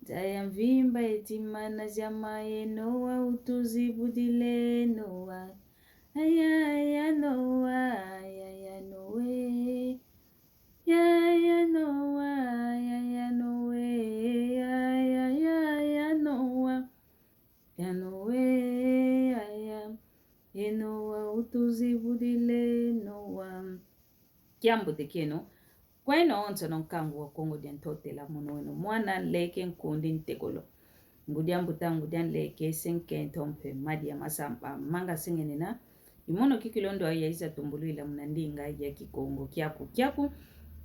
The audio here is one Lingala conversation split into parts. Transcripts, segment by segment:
Tayamvimba etimana jamaye Noa utuzibudile Noa. Aya Noa, aya Noe. Ya Noa, ya Noe, ya Noa. Ya Noe, ya Noa utuzibudile Noa. Kiambo tekeno. Kweno onzo nonkangu wa Kongo dientote la munoeno. Mwana leke nkundi ntekolo. Ngudian buta ngudian leke senke ntompe madi ya masamba. Manga singenina. Imono kikilondo ya isa tumbulu ila mnandinga ya kikongo. Kiaku.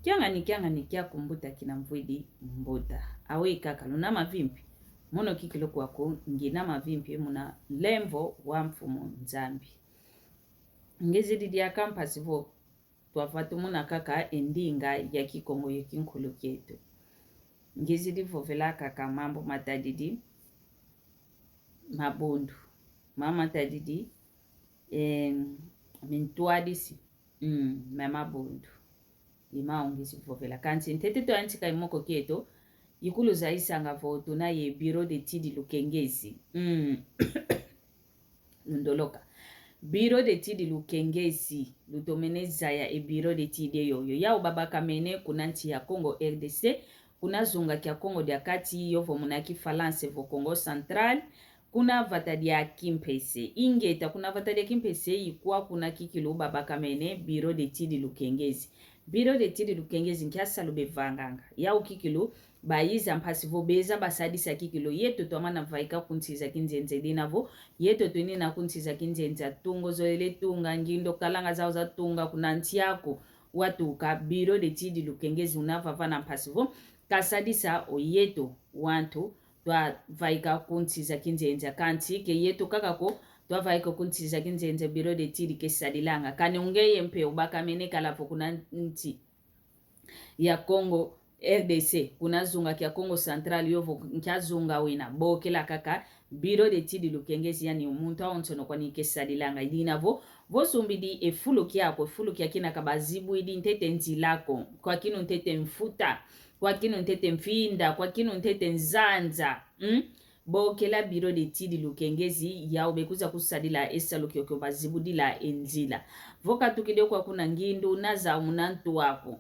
Kianga ni kiaku mbuta kina mvwidi mbuta. Awe kaka lunama vimpi. Mono kikilo kwako nginama vimpi muna lemvo wa mfumo nzambi. Ngezidi dia kampasi vo. Tuafatu muna kaka endinga ya kikongo ya kinkulu kietu. Ngizidi vovela kaka mambo matadidi. Mabundu. Mama tadidi. Mintuadisi. Mama bundu. Ima ongisi vovela. Kansi ntete to antika imoko kietu. Yikulu zaisa nga votu na ye biro de tidi lukengezi. Lundoloka. Biro de tidi lukengezi. Lutomene zaya e biro de tidi yoyo. Ya ubabaka mene kunanchi ya Congo RDC. Kuna zunga kia Congo dia kati yovo munaki falance vo Congo Central. Kuna vatadi ya Kimpese. Ingeta kuna vatadi ya Kimpese yikuwa kuna kikilu ubabaka mene biro de tidi lukengezi. Biro de tidi lukengezi nkiasa lube vanganga. Ya ukikilu baiza mpasivo beza basadisa kikilo yeto tuamana vaika kuntiza kinzenze dinavo yeto tuinina kuntiza kinzenze tungo zoele tunga ngindo kalanga zao za tunga kuna ntiako watu ka biro de tidi lukengezi unavavana mpasivo kasadisa o yeto wantu twa vaika kuntiza kinzenze kanti ke yeto kakako twa vaika kuntiza kinzenze biro de tidi kesadilanga kane ungeye mpe ubaka meneka lapo kuna nti ya Congo RDC kuna zunga kia Congo Central yovo nkia zunga wina bokela kaka biro de tidi lukengezi yani umuntu awontono kwa nikesadilanga idinavo vosumbidi efulu kia kina kabazibu idi ntete nzilako kwa kinu ntete mfuta kwa kinu ntete mfinda kwa kinu ntete nzanza bokela biro de tidi lukengezi ya ubekuza kusadila esa lukiokyo bazibu dila enzila voka tukide kwa kuna ngindu naza umunantu wako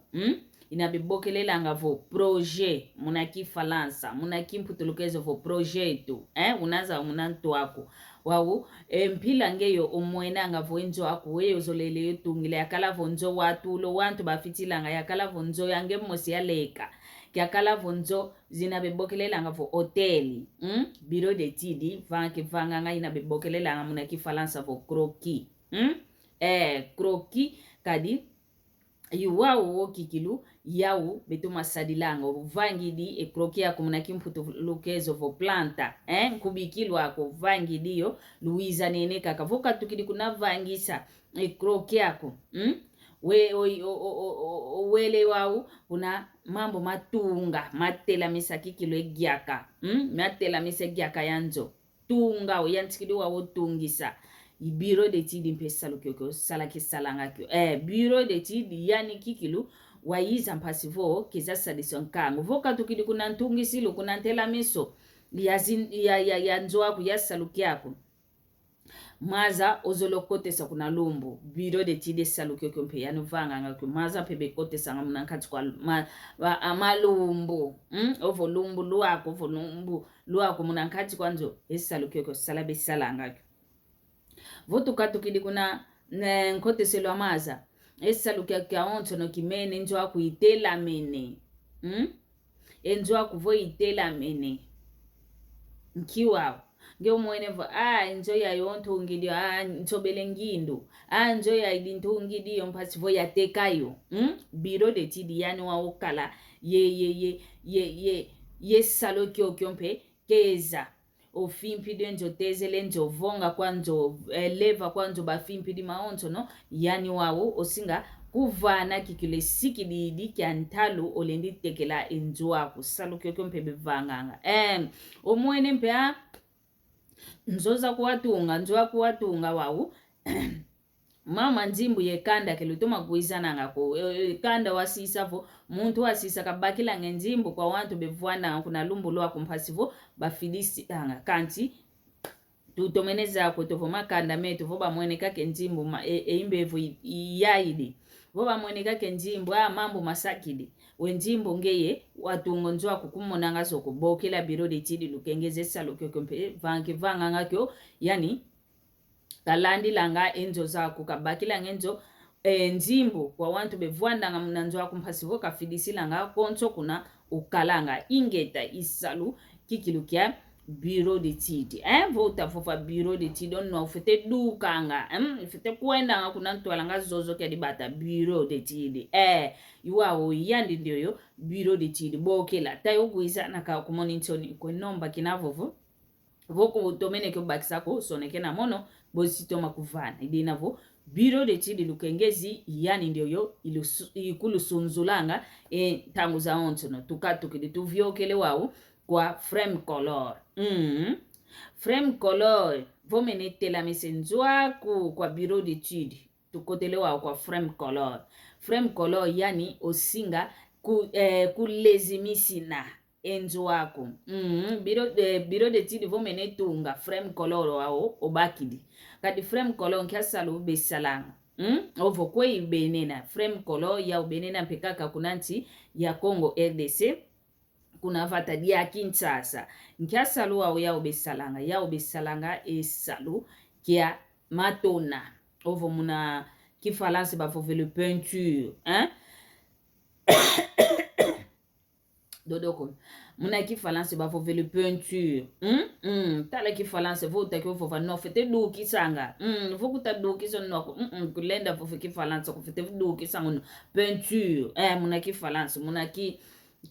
inabibokelela nga vo projet munaki falansa munaki mputulukezo vo projetu unaza umunantu wako wawu mpila ngeyo omwena nga vo enzo wako weyo zolele yotungile yakala vo nzo watu lo wantu bafitila nga yakala vo nzo yange mmosi ya leka yakala vo nzo zinabibokelela nga vo hoteli biro de tidi vanke vanga nga inabibokelela nga munaki falansa vo kroki kroki kadi yuwao wo kikilu yawu beto masadilanga vangidi ekroki yako munaki mputu lukezo vo planta kubikilu wako vangidi yo luiza nene kaka voka tukidi kuna vangisa ekroki yako wele wawu kuna mambo matunga matela misa kikilu egiaka matela misa egiaka yanzo tunga yantikidi wawo tungisa biro de tidi mpesa lukioko salaki salanga kyo biro de tidi yani kikilu waiza mpasivo kiza sadison kango voka tukidi kuna ntungisilu kuna ntela miso ya nzoa ku ya saluki yako maza ozolokote sa kuna lumbu biro de tidi saluki yoko mpe yanu vanga ngakyo maza pebe kote sa ngamuna nkati kwa malumbu ovo lumbu luako muna nkati kwa nzo saluki yoko salabe salanga kyo votu katukidi kuna nkote selo amaza esa lukia onto no kimene njo akuitela mene enjo akuvo itela mene nkiwa nge mwene vo enjo ya yonto ngidio ntobele ngindu njo ya idinto ngidio mpasi vo yatekayo biro de tidi yani wa okala ye salo kyompe keza ofimpi denjo tezele njo vonga kwanzo leva kwanzo bafimpi di maonto no yani wawo osinga kuvana kikile sikididi kya ntalu olendi tekela enjua kusalo kyokyo mpe bevanganga omwene mpe nzoza kuwatunga njoa kuwatunga wawo mama nzimbu ye kanda ke lutoma kuizana ngako kanda wasisa vo muntu wasisa kabakila ngenzimbu kwa wantu bevwana kuna lumbulo akumpasivo bafilisi anga kanti tutomeneza ko tovoma kanda metu vo bamweneka ke nzimbu imbevu yaidi vo bamweneka ke nzimbu mambo masakidi wenzimbu ngeye watungonzwa kukumona ngazo kubokela biro de tidi lukengeze salo kyokompe vanki vanga ngakyo yani kalandi langa enzo zako kabakila ngenzo nzimbo kwa wantu bevwanda nga mnanzo wako mpasivo kafidisi langa konso kuna ukalanga ingeta isalu kikilukia bureau de tidi vota fofa bureau de tidi onno fete dukanga fete kwenda nga kuna ntwalanga zozo kya dibata bureau de tidi iwawo yandi ndioyo bureau de tidi bokela tayo kuisa naka kumoni ntoni kwe nomba kinavovo voko utomene kyo bakisako soneke na mono bositoma kuvana idina vo bureau de tidi lukengezi yani ndioyo ikulu sunzulanga tangu za ontono tukatukidi tuvyokele wawu kwa frame color frame color vomene tela mesenzwa kwa bureau de tidi tukotele wawu kwa frame color yani osinga kulezimisina enzo wako biro de tidi vomene tunga frame color wao obakidi kadi frame color nkiasalo besalanga ovo kwe ibenena frame color ya ubenena mpekaka kunanti ya Congo RDC kuna vata dia Kinshasa nkiasalo wao ya ubesalanga esalu kia matona ovo muna kifalansi bafovele peinture dodoko muna kifalansi bafovele peinture tala kifalansi vota kyo fova no fete do kisanga vokuta do kiso no kulenda fo kifalansi ko fete do kisanga no peinture muna kifalansi muna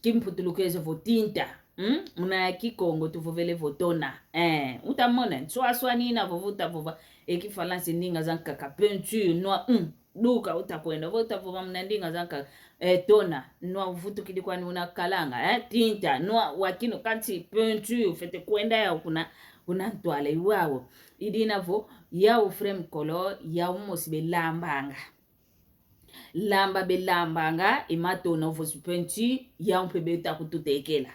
kimputulukezo votinta muna kikongo tuvovele votona utamona swaswa nina vovuta vova ekifalansi ndinga zankaka peinture no duka utakwenda vota vova muna ndinga zanka tona no vutu kidi kwani unakalanga tinta no wakino kanti peinture fete kwenda ya kuna ntwale iwawo idinavo ya frame color ya umosibe lamba belambanga imatona vosi peinture ya umpebeta kututekela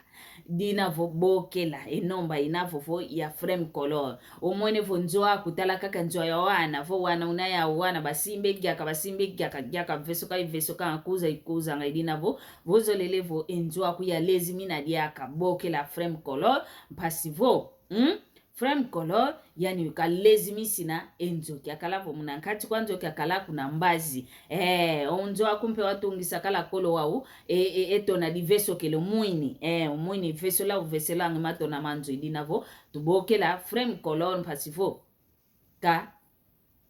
dina vo bokela enomba inavo ya frame color omwene vo nzoa kutala kaka nzoa ya wana vo wana unaya wana basimbe gyaka vesoka akuza ngaidina vo vozolele vo enzoa kuya lezimina diaka bokela frame color mpasivo frame color yani ukalezimisina enzo kyakala vo munankati kwanzo kyakala kuna mbazi onzo akumpe watungisa kala kolo wau etona diveso kele mwini mwini veso la uvesela ngimatona manzo idinavo tubokela frame color mpasivo ka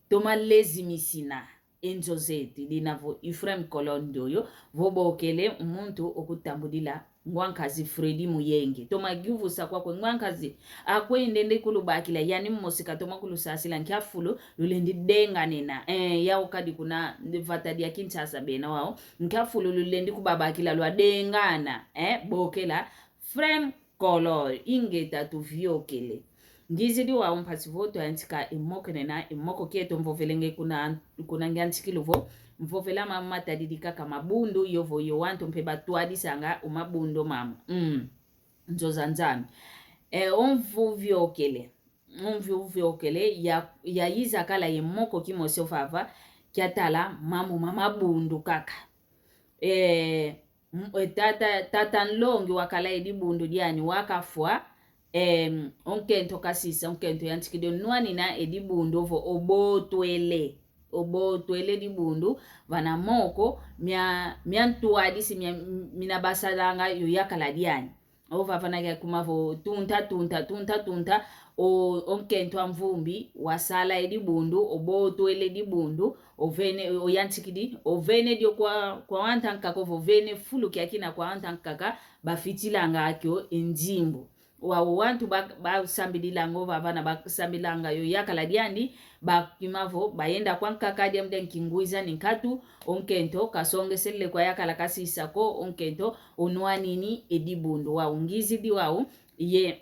toma lezimisina enzo zeti dinavo iframe color ndoyo vobokele umuntu okutambudila ngwankazi Fredi Muyenge toma givusa kwa ngwankazi akwe ndende kulubakila yani mmosika toma kulusasila nkiafulo lulendi denga nena ya ukadi kuna vatadi ya Kinshasa bena wao nkiafulo lulendi kubabakila lwa dengana bokela frame color ingeta tuvyokele ngizidi wa mpasivoto yantika imoko nena imoko kieto mvovelenge kuna ngantikiluvo mvovela mama tadidika kama bundu yovo yo wantu mpeba tuadi sanga umabundo mama nzoza nzami onvuvyokele ya yiza kala yemoko kimosio fava kiatala mamu mama bundu kaka tata nlongi wakala edi bundu diani wakafwa onkento kasisa onkento yantikide nwani na edi bundu ovo obotwele di bundu vana moko mia ntuadisi mina basalanga yoyakala diani ova vana kumavo tunta onkento amvumbi wasala edi bundu obotwele di bundu ovene oyantikidi ovene dio kwa wantankaka ovene fulu kyakina kwa wantankaka bafitilanga akyo enjimbo wawo wantu basambidila ngova vana basambilanga yo yakala diandi bakimavo bayenda kwa nkakadi amde nkinguiza ninkatu onkento kasongesele kwa yakala kasisa ko onkento onwanini edibundu wawo ngizi di wawo ye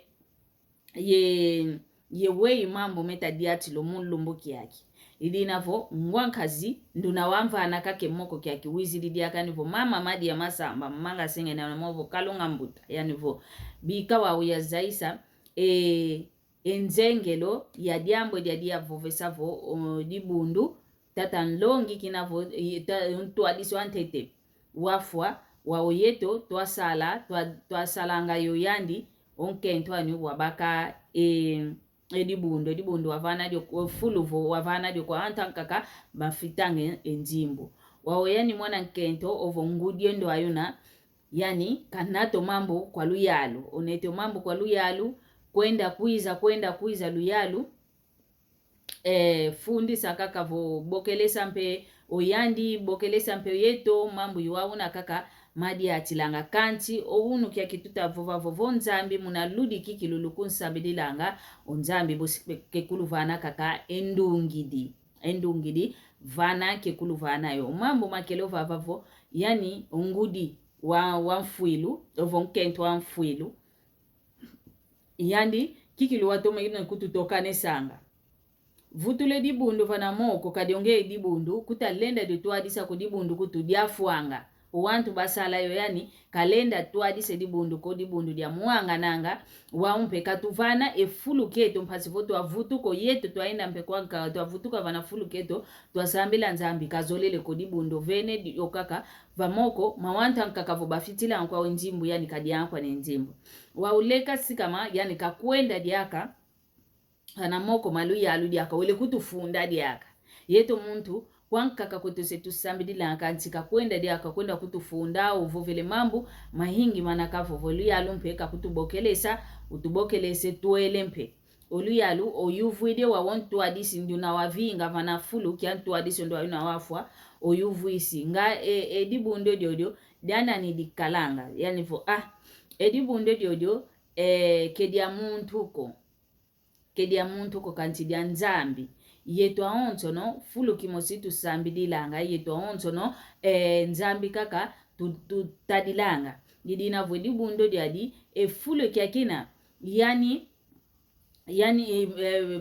wei mambo meta diati lo mulumbuki yake idinavo ngwankazi nduna wamvana kake moko kya kiwizili diaka nivo mama madi ya masamba manga senge na movo kalunga mbuta yanivo bika wa uya zaisa enzengelo ya diambo dia vovesavo dibundu tata nlongi kinavo ntuadisi wantete wafwa waoyeto twasalanga yoyandi onkento ani wabaka edibundu wavana dio fuluvo wavana dio kwa antankaka bafitange enjimbo waoyani mwana nkento ovo ngudiendo ayuna yani kanato mambo kwa luyalu oneto mambo kwa luyalu kwenda kuiza luyalu fundi sakaka vo bokelesa mpe oyandi bokelesa mpe yeto mambo yuwauna kaka madi atilanga kanti ounu kia kituta vovo nzambi munaludi kikiluluku nsabidilanga onzambi kekulu vana kaka endungidi vana kekulu vana yo mambo makelo vavavo yani ongudi wa mfuilu ovo nkento wa mfuilu yandi kikilu watoma ino kututokane sanga vutule dibundu vana moko kadionge dibundu kutalenda de tuadisa ku dibundu kutudiafuanga uwantu basala yo yani kalenda tuadise dibundu ko dibundu dia muanga nanga waumpe katuvana efulu keto mpasi voto avutuko yetu twaenda mpe kwa twavutuka vana fulu keto twasambila nzambi kazolele ko dibundu vene okaka vamoko mawanta nkakavo bafitila kwa njimbu yani kadiankwa ne njimbu wauleka sikama yani kakwenda diaka ana moko malu ya alu diaka wele kutufunda diaka yeto muntu wankaka kutuse tusambidila akantika kwenda diaka kwenda kutufunda uvuvele mambu mahingi manakavo volu ya alu mpeka kutubokelesa utubokelese tuele mpe olu ya alu oyuvuide wa wontu adisi nduna wavinga vana fulu kia ntu adisi ndo ayuna wafwa oyuvuisi nga edibundo diodio diana ni dikalanga yani vo edibundo diodio kedia muntu ko kantidia nzambi yeto aonto no fulu kimositu sambidilanga yeto aonto no nzambi kaka tutadilanga didina vodi bundo diadi fulu kyakina yani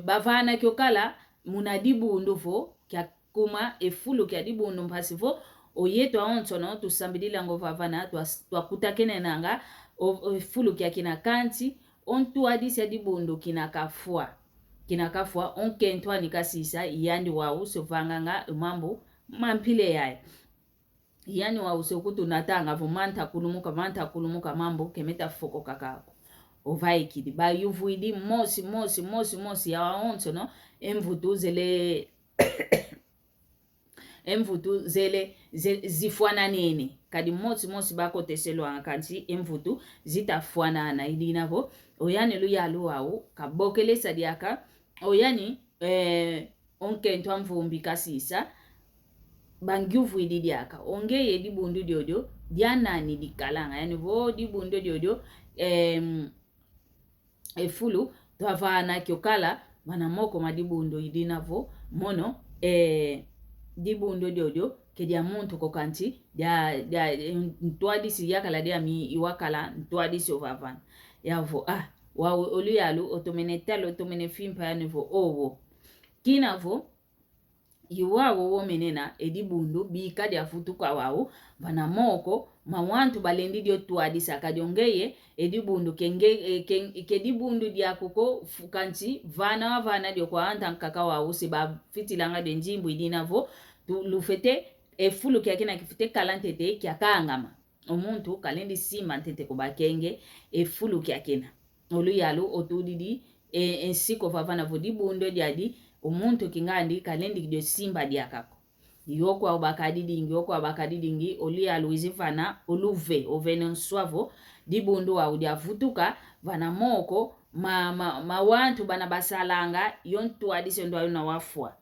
bavana kyokala munadibundo vo kyakuma fulu kyadibundo mpasivo oyeto aonto no tusambidilanga vavana twakutakene nanga fulu kyakina kanti ontu adisi adibundo kinakafua onkentwa nikasisa yandi wau sovanganga mambo mampile yae yani wau sokutu natanga vomanta kulumuka mambo kemeta foko kakako ovaikidi ba yuvuidi mosi ya waonto no emvutu zele zifuana nene kadi mosi bako teselo akanti emvutu zitafuana idinavo oyani luyalu wau kabokelesa diaka oyani onkentwa mvumbi kasisa bangyuvu ididiaka ongeye dibundu diodio dianani dikalanga yani vo dibundu diodio efulu twavana kyokala bana moko madibundu idinavo mono dibundo diodio kedia muntu kokanti dia ntwadisi yakala dia mi iwakala ntwadisi ovavana yavo wa oluyalu otomenetalo otomene fimpa yanivo owo kinavo yuwawo womenena edibundu bika dia futuka wau bana moko mawantu balendi dio twadisa kadiongeye edibundu kedibundu dia koko fukanti vana dio kwa antankaka wau siba fitilanga de njimbu idinavo lufete efulu kyakina kifite kalantete kyakangama omuntu kalendi sima ntete kubakenge efulu kyakina oluyalu otudidi ensiko vavana vodibundo diadi omuntu kingandi kalendi dio simba diakako yoko abakadidingi oluyalu izivana oluve ovenonswavo dibundo wa udiavutuka vana moko mawantu bana basalanga yontu adise ndo ayuna wafwa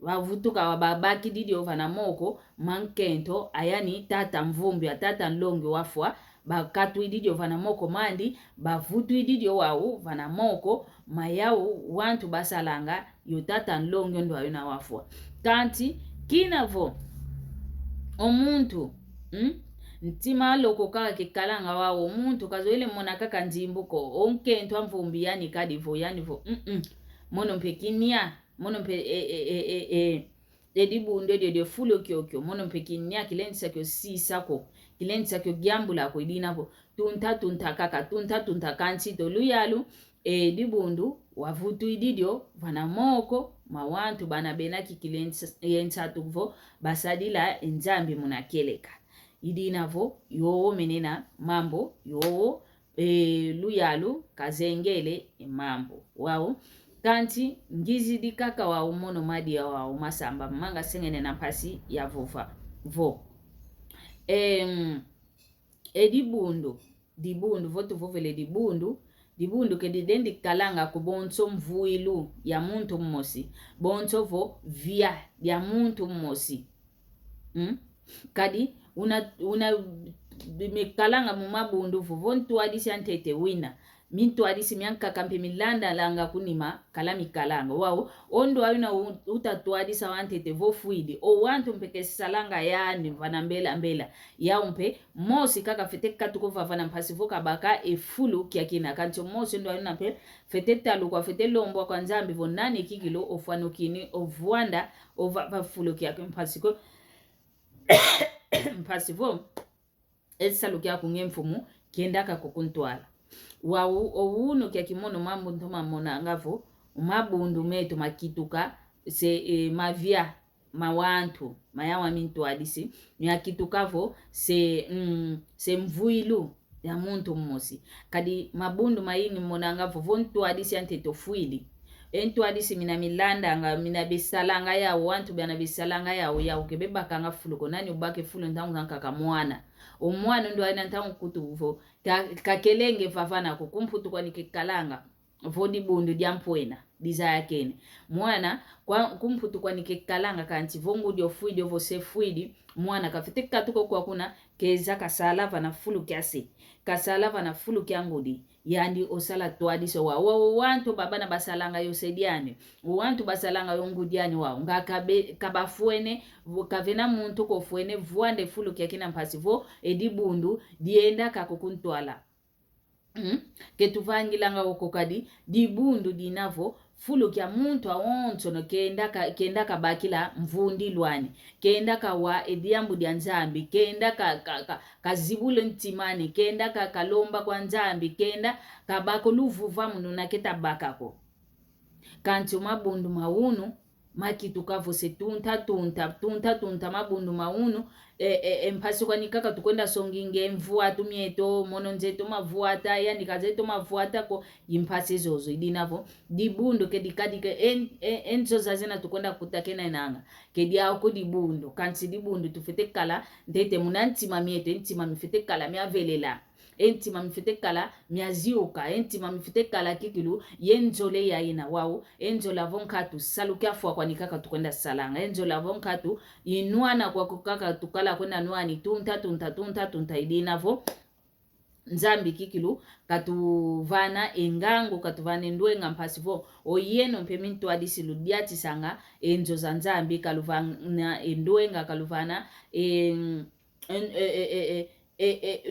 wavutuka wababaki didio vana moko mankento ayani tata mvumbi atata nlongi wafwa bakatu ididio vana moko mandi bavutu ididio wau vana moko mayau wantu basalanga yotata nlongi ndo ayuna wafwa kanti kinavo omuntu ntima loko kaka kikalanga wao omuntu kazoele mona kaka njimbuko onkento mvumbi yani kadivo yani vo mono mpekinia mono mpe edi bunde de fulo kyokyo mono mpe kinya kilentisa kyo sisako kilentisa kyo gyambula ko idinavo tunta kaka tunta kanchi to luyalu edi bundu wavutu ididio vana moko mawantu bana benaki kilentisa tuvo basadila nzambi munakeleka idinavo yowo menena mambo yowo luyalu kazengele mambo wao kanti ngizi di kaka wa umono madi ya wa umasamba manga sengene na pasi ya vo di bundu votu vovele di bundu ke didendi kalanga ku bonso mvuilu ya muntu mmosi bonso vo via ya muntu mmosi kadi una mekalanga mu mabundu vovontu adisi antete wina mintu adisi mianka kampe milanda langa kunima kalami kalanga wao ondo ayuna utatu adisa wantete vofuidi o wantu mpeke salanga yani vanambela ya umpe mosi kaka fete katuko vavana mpasi voka baka efulu kiakina kancho mosi ndo ayuna mpe fete talu kwa fete lombo kwa nzambi vonani kikilo ofuanukini ovuanda ovafulu kiakina mpasi ko mpasi vo esalu kia kungemfumu kiendaka kukuntwala wau ouno kia kimono mambo ntoma mona ngavo mabundu meto makituka se mavia mawantu mayawa mintu adisi miakitukavo se mvuilu ya muntu mmosi kadi mabundu maini mona ngavo vontu adisi antete fuili entu adisi mina milanda nga mina bisalanga ya wantu bana bisalanga ya ukebeba kanga fuluko nani ubake fulu ntangu nkaka mwana omwana ndo aina ntangu kutuvo kakelenge vavana kukumputu kwa nikikalanga vodi bundu diampwena desire kene mwana kwa kumputu kwa nikikalanga kanti vongu dio fuidi ovo se fuidi mwana kafiteka tuko kwa kuna keza kasalava na fulu kiasi kasalava na fulu kiangudi yandi osala twadiso wa wantu babana basalanga yosediane wantu basalanga yongudiani wa ngakabe kabafuene kavena muntu ko fuene vuande fulu kiakina mpasivo edi bundu dienda kakukuntwala ketuvangilanga okokadi di bundu dinavo fulu kia muntu awonto no kenda ka bakila mvundi lwani kenda ka wa ediambu dia nzambi kenda ka zibule ntimani kenda ka kalomba kwa nzambi kenda ka bakoluvuva mundu naketa bakako kanti mabundu maunu makituka vose tunta mabundu maunu mpasi kwa nikaka tukwenda songinge mvua tumieto mono nzeto mavuata ya nikazeto mavuata ko yimpasi zozo idinavo dibundu ke dikadike enzo zazena tukwenda kutakena inanga ke diao ko dibundu kanti dibundu tufete kala ndete munantima miete ntima mifete kala miavelela entima mifete kala miaziuka entima mifete kala kikilu yenzole ya ina wao enzo lavonkatu salukia fwa kwa nikaka tukwenda salanga enzo lavonkatu inuana kwa kukaka tukala kwenda nuani tunta idinavo nzambi kikilu katuvana engango katuvana ndwenga mpasivo oyeno mpemintu adisi ludiati sanga enzo za nzambi kaluvana endwenga kaluvana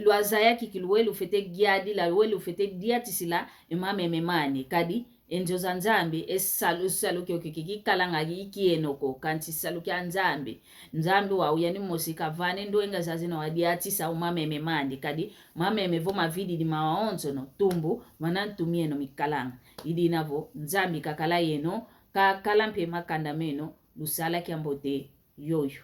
luaza yaki kiluwelu fete giadi la welu fete diati sila emame memani kadi enzo za nzambi esalu kiki kalanga iki enoko kanti salu kya nzambi wa uyani mosika vane ndwenga zazina wadiati sa umame memani kadi mame mevoma vidi di mawaonzo no tumbu manantumie no mikalanga idinavo nzambi kakala yeno kakalampe makanda meno lusala kiambote yoyo